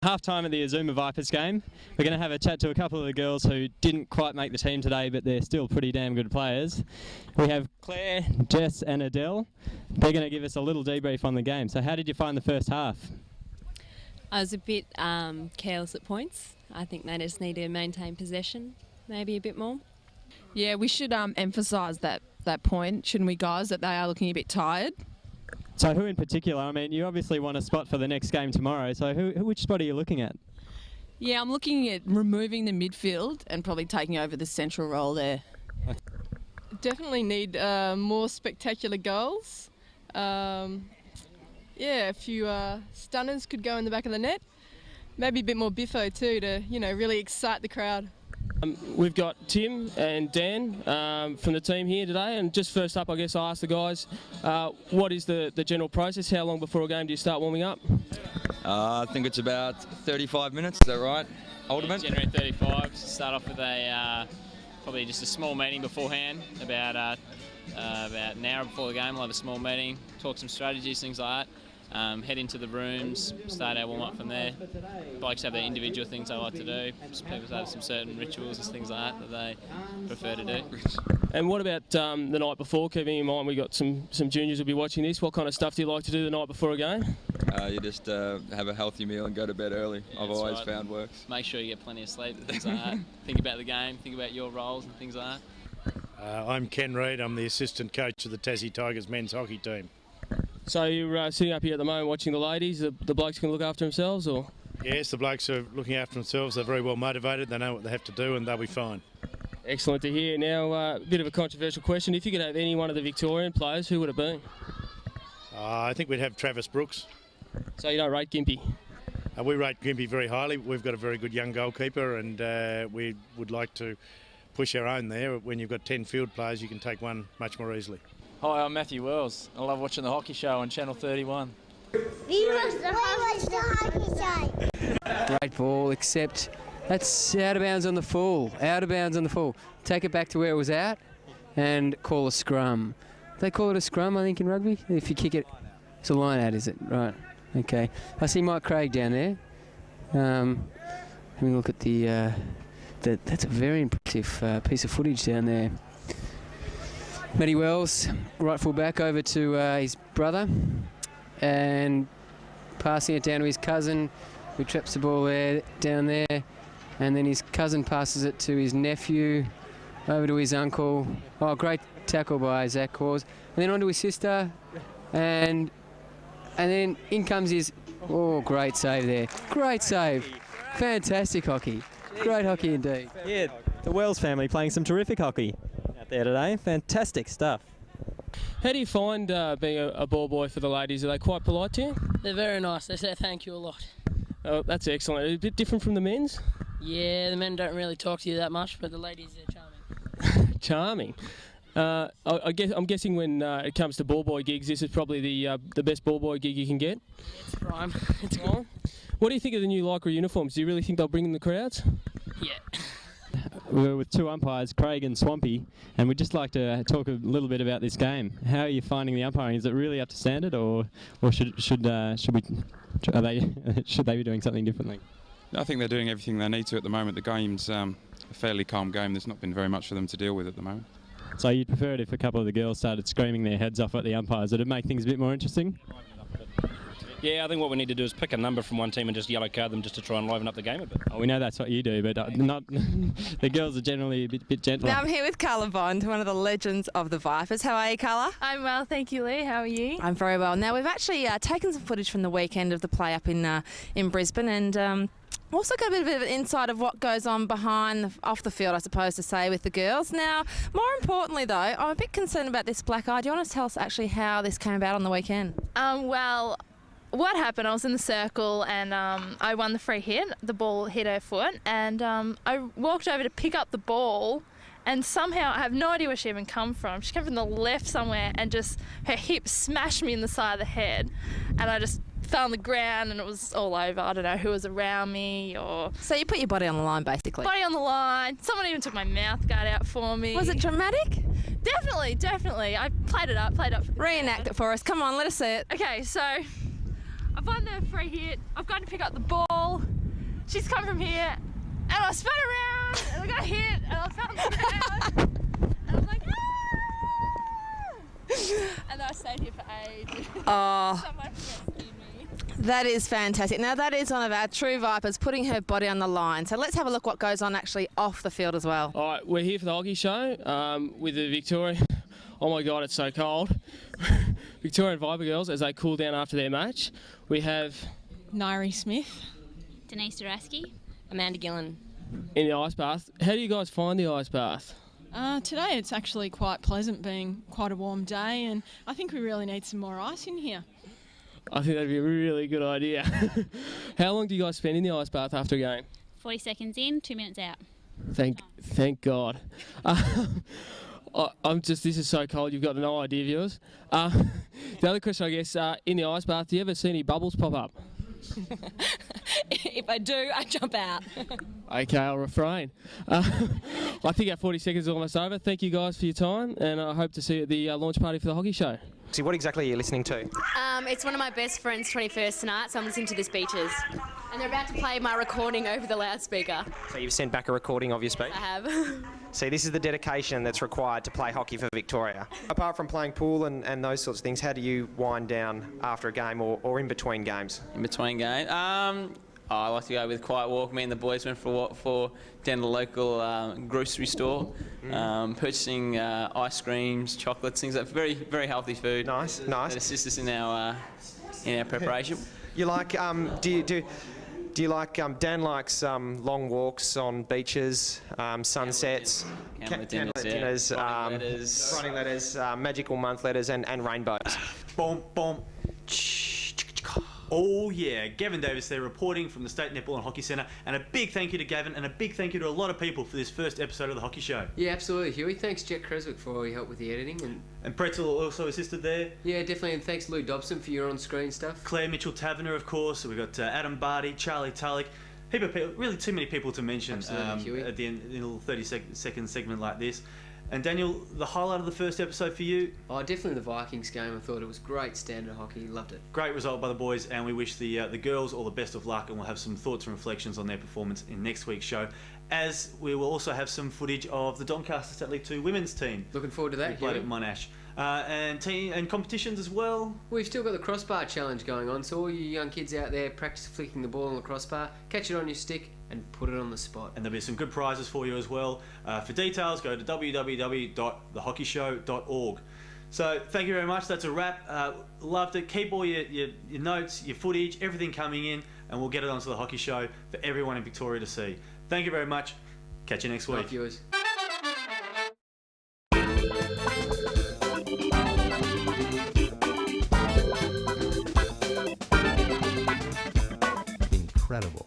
Half-time of the Azuma Vipers game. We're going to have a chat to a couple of the girls who didn't quite make the team today, but they're still pretty damn good players. We have Claire, Jess and Adele. They're going to give us a little debrief on the game. So how did you find the first half? I was a bit careless at points. I think they just need to maintain possession maybe a bit more. Yeah, we should emphasise that point, shouldn't we, guys, that they are looking a bit tired. So who in particular? I mean, you obviously want a spot for the next game tomorrow, so which spot are you looking at? Yeah, I'm looking at removing the midfield and probably taking over the central role there. Definitely need more spectacular goals. Yeah, a few stunners could go in the back of the net. Maybe a bit more biffo too to, really excite the crowd. We've got Tim and Dan from the team here today, and just first up I guess I asked the guys, what is the general process? How long before a game do you start warming up? I think it's about 35 minutes, is that right? Ultimate? Generally 35, start off with probably just a small meeting beforehand, about an hour before the game we'll have a small meeting, talk some strategies, things like that. Head into the rooms, start our warm-up from there. Blokes have their individual things they like to do. People have some certain rituals and things like that they prefer to do. And what about the night before? Keeping in mind we've got some juniors who'll be watching this. What kind of stuff do you like to do the night before a game? You just have a healthy meal and go to bed early. Yeah, I've always found works. Make sure you get plenty of sleep and things like that. Think about the game, think about your roles and things like that. I'm Ken Reid. I'm the assistant coach of the Tassie Tigers men's hockey team. So you're sitting up here at the moment watching the ladies. The blokes can look after themselves, or? Yes, the blokes are looking after themselves. They're very well motivated. They know what they have to do and they'll be fine. Excellent to hear. Now, a bit of a controversial question. If you could have any one of the Victorian players, who would it be? I think we'd have Travis Brooks. So you don't rate Gimpy? We rate Gimpy very highly. We've got a very good young goalkeeper and we would like to push our own there. When you've got 10 field players, you can take one much more easily. Hi, I'm Matthew Wells. I love watching the hockey show on Channel 31. We watch the hockey show. Great ball, except that's out of bounds on the full. Out of bounds on the full. Take it back to where it was at and call a scrum. They call it a scrum, I think, in rugby. If you kick it, it's a line out, is it? Right. Okay. I see Mike Craig down there. Let me look at that's a very impressive piece of footage down there. Matty Wells, right full back over to his brother and passing it down to his cousin who traps the ball down there, and then his cousin passes it to his nephew over to his uncle. Oh, great tackle by Zach Cause. And then on to his sister, and then in comes his... Oh, great save there. Great save. Fantastic hockey. Great hockey indeed. Yeah, the Wells family playing some terrific hockey out there today. Fantastic stuff. How do you find being a ball boy for the ladies? Are they quite polite to you? They're very nice. They say thank you a lot. Oh, that's excellent. A bit different from the men's? Yeah, the men don't really talk to you that much, but the ladies are charming. Charming. I'm guessing when it comes to ball boy gigs, this is probably the best ball boy gig you can get. It's prime. It's good. What do you think of the new Lycra uniforms? Do you really think they'll bring in the crowds? Yeah. We're with two umpires, Craig and Swampy, and we'd just like to talk a little bit about this game. How are you finding the umpiring? Is it really up to standard, or should they be doing something differently? I think they're doing everything they need to at the moment. The game's a fairly calm game. There's not been very much for them to deal with at the moment. So you'd prefer it if a couple of the girls started screaming their heads off at the umpires? Would it make things a bit more interesting? Yeah, I think what we need to do is pick a number from one team and just yellow card them just to try and liven up the game a bit. Oh, we know that's what you do, but not the girls are generally a bit gentler. Now I'm here with Carla Bond, one of the legends of the Vipers. How are you, Carla? I'm well, thank you, Lee. How are you? I'm very well. Now we've actually taken some footage from the weekend of the play up in Brisbane, and also got a bit of an insight of what goes on off the field, I suppose to say, with the girls. Now, more importantly though, I'm a bit concerned about this black eye. Do you want to tell us actually how this came about on the weekend? Well, what happened, I was in the circle and I won the free hit. The ball hit her foot and I walked over to pick up the ball, and somehow, I have no idea where she even come from. She came from the left somewhere and just her hip smashed me in the side of the head, and I just fell on the ground and it was all over. I don't know who was around me or... So you put your body on the line, basically? Body on the line. Someone even took my mouth guard out for me. Was it dramatic? Definitely. I played it up. Reenact it for us. Come on, let us see it. Okay, so I've won the free hit. I've gone to pick up the ball. she's come from here, and I spun around, and I got hit, and I fell on the ground, and I was like, ah! And then I stayed here for ages. Oh. Someone rescued me. That is fantastic. Now, that is one of our true Vipers putting her body on the line. So let's have a look what goes on actually off the field as well. All right, we're here for the hockey show with the Victoria. Oh my God, it's so cold. Victorian Viper girls as they cool down after their match. We have Nairi Smith, Denise Duraski, Amanda Gillen. in the ice bath. How do you guys find the ice bath? today it's actually quite pleasant, being quite a warm day, and I think we really need some more ice in here. I think that'd be a really good idea. How long do you guys spend in the ice bath after a game? 40 seconds in, 2 minutes out. Thank God. This is so cold, you've got no idea, viewers. The other question, I guess, in the ice bath, do you ever see any bubbles pop up? If I do, I jump out. Okay, I'll refrain. I think our 40 seconds is almost over. Thank you guys for your time, and I hope to see you at the launch party for the hockey show. See, what exactly are you listening to? It's one of my best friend's 21st tonight, so I'm listening to this Beaches. And they're about to play my recording over the loudspeaker. So you've sent back a recording of your speech? I have. See, this is the dedication that's required to play hockey for Victoria. Apart from playing pool and those sorts of things, how do you wind down after a game or in between games? In between games? I like to go with a quiet walk. Me and the boys went for a walk down to the local grocery store, purchasing ice creams, chocolates, things like very, very healthy food. Nice. That assist us in our preparation. You like? Do you like? Dan likes long walks on beaches, sunsets, candlelit dinners, writing letters, magical month letters, and rainbows. Boom, boom. Oh yeah, Gavin Davis there reporting from the State Netball and Hockey Centre, and a big thank you to Gavin and a big thank you to a lot of people for this first episode of the Hockey Show. Yeah, absolutely, Huey. Thanks, Jet Creswick, for all your help with the editing. And Pretzel also assisted there. Yeah, definitely, and thanks Lou Dobson for your on-screen stuff. Claire Mitchell-Taverner, of course. We've got Adam Barty, Charlie Tulloch. Heap of people, really too many people to mention at the end in a little 30-second segment like this. And Daniel, the highlight of the first episode for you? Oh, definitely the Vikings game. I thought it was great standard hockey. Loved it. Great result by the boys, and we wish the girls all the best of luck, and we'll have some thoughts and reflections on their performance in next week's show, as we will also have some footage of the Doncaster State League 2 women's team. Looking forward to that. We played at Monash. And competitions as well. We've still got the crossbar challenge going on, so all you young kids out there, practice flicking the ball on the crossbar, catch it on your stick and put it on the spot. And there'll be some good prizes for you as well. For details, go to www.thehockeyshow.org. So thank you very much. That's a wrap. Loved it. Keep all your notes, your footage, everything coming in, and we'll get it onto the Hockey Show for everyone in Victoria to see. Thank you very much. Catch you next week. Bye, viewers. Incredible.